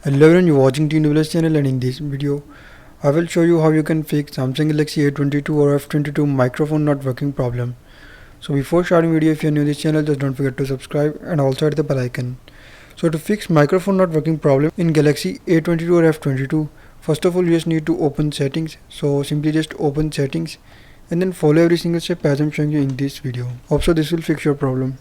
Hello everyone, you're watching TNWS channel, and in this video I will show you how you can fix Samsung Galaxy A22 or F22 microphone not working problem. So before starting video, if you're new to this channel, just don't forget to subscribe and also hit the bell icon. So to fix microphone not working problem in Galaxy A22 or F22, first of all you just need to open settings. So simply just open settings and then follow every single step as I'm showing you in this video. Hope so this will fix your problem.